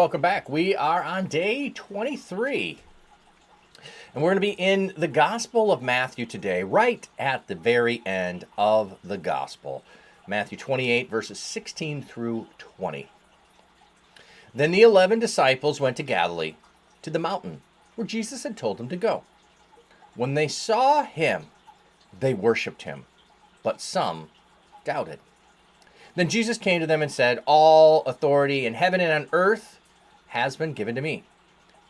welcome back. We are on day 23, and we're going to be in the Gospel of Matthew today, right at the very end of the Gospel. Matthew 28, verses 16 through 20. Then the 11 disciples went to Galilee, to the mountain where Jesus had told them to go. When they saw him, they worshipped him, but some doubted. Then Jesus came to them and said, "All authority in heaven and on earth has been given to me.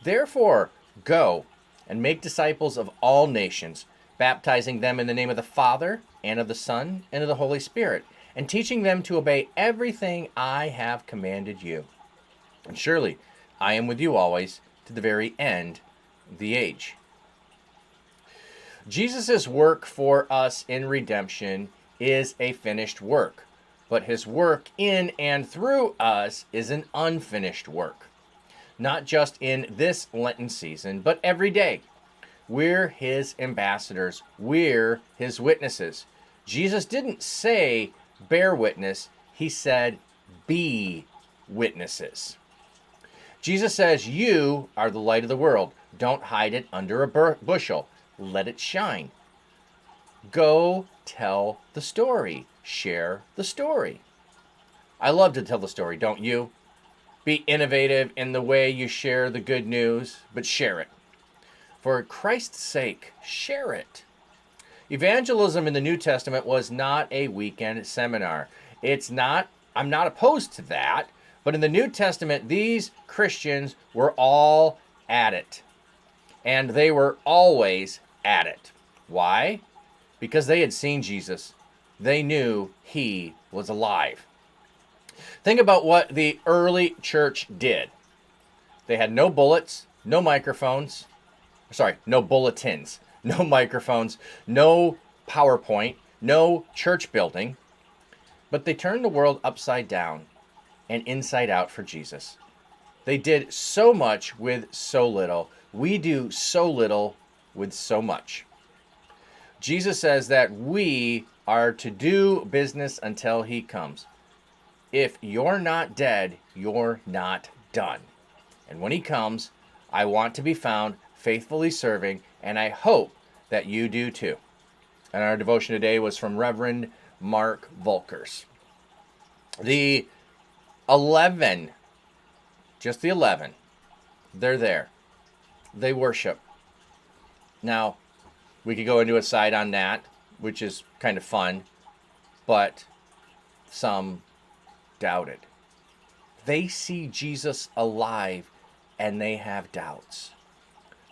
Therefore, go and make disciples of all nations, baptizing them in the name of the Father, and of the Son, and of the Holy Spirit, and teaching them to obey everything I have commanded you. And surely I am with you always, to the very end of the age." Jesus' work for us in redemption is a finished work. But his work in and through us is an unfinished work. Not just in this Lenten season, but every day. We're his ambassadors. We're his witnesses. Jesus didn't say, bear witness. He said, be witnesses. Jesus says, you are the light of the world. Don't hide it under a bushel. Let it shine. Go tell the story. Share the story. I love to tell the story, don't you? Be innovative in the way you share the good news, but share it. For Christ's sake, share it. Evangelism in the New Testament was not a weekend seminar. I'm not opposed to that, but in the New Testament, these Christians were all at it. And they were always at it. Why? Because they had seen Jesus. They knew he was alive. Think about what the early church did. They had no bullets, no microphones. No bulletins, no microphones, no PowerPoint, no church building. But they turned the world upside down and inside out for Jesus. They did so much with so little. We do so little with so much. Jesus says that we are to do business until he comes. If you're not dead, you're not done. And when he comes, I want to be found faithfully serving, and I hope that you do too. And our devotion today was from Reverend Mark Volkers. The 11, just the 11, they're there. They worship. Now, we could go into a side on that, which is kind of fun, but some doubted. They see Jesus alive and they have doubts.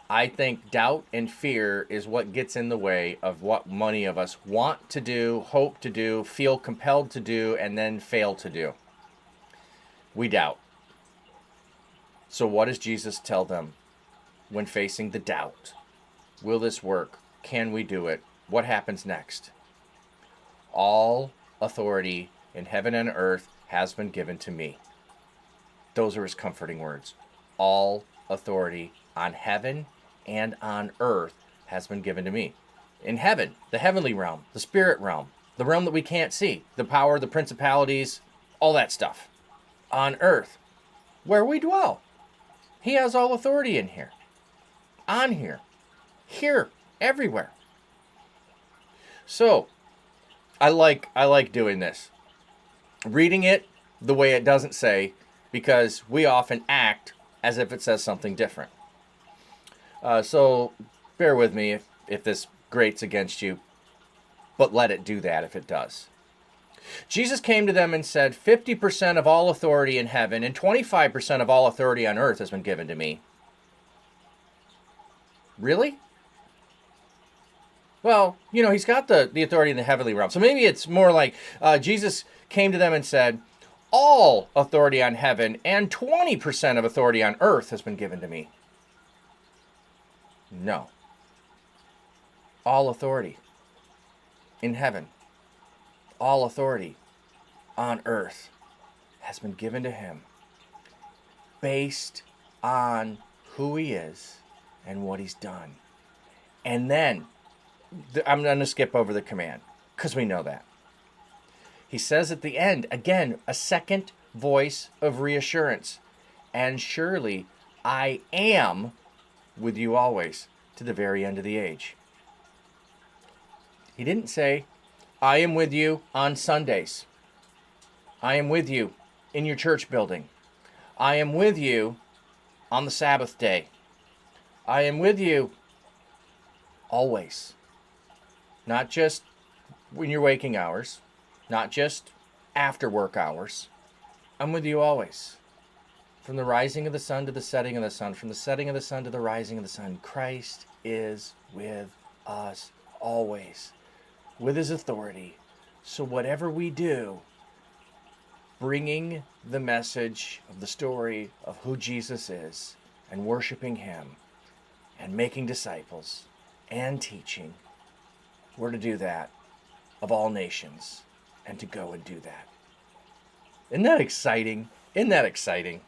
I think doubt and fear is what gets in the way of what many of us want to do, hope to do, feel compelled to do, and then fail to do. We doubt. So what does Jesus tell them when facing the doubt? Will this work? Can we do it? What happens next? All authority in heaven and earth has been given to me. Those are his comforting words. All authority on heaven and on earth has been given to me. In heaven, the heavenly realm, the spirit realm, the realm that we can't see, the power, the principalities, all that stuff. On earth, where we dwell, he has all authority in here, on here, everywhere. So, I like doing this. Reading it the way it doesn't say, because we often act as if it says something different. So, bear with me if this grates against you, but let it do that if it does. Jesus came to them and said, 50% of all authority in heaven and 25% of all authority on earth has been given to me. Really? Well, he's got the authority in the heavenly realm. So maybe it's more like Jesus came to them and said, all authority on heaven and 20% of authority on earth has been given to me. No. All authority in heaven, all authority on earth has been given to him based on who he is and what he's done. And then, I'm going to skip over the command because we know that. He says at the end, again, a second voice of reassurance. and surely I am with you always to the very end of the age. He didn't say, I am with you on Sundays. I am with you in your church building. I am with you on the Sabbath day. I am with you always. Not just in your waking hours, not just after work hours. I'm with you always. From the rising of the sun to the setting of the sun, from the setting of the sun to the rising of the sun, Christ is with us always, with his authority. So whatever we do, bringing the message of the story of who Jesus is and worshiping him and making disciples and teaching, we're to do that of all nations and to go and do that. Isn't that exciting? Isn't that exciting?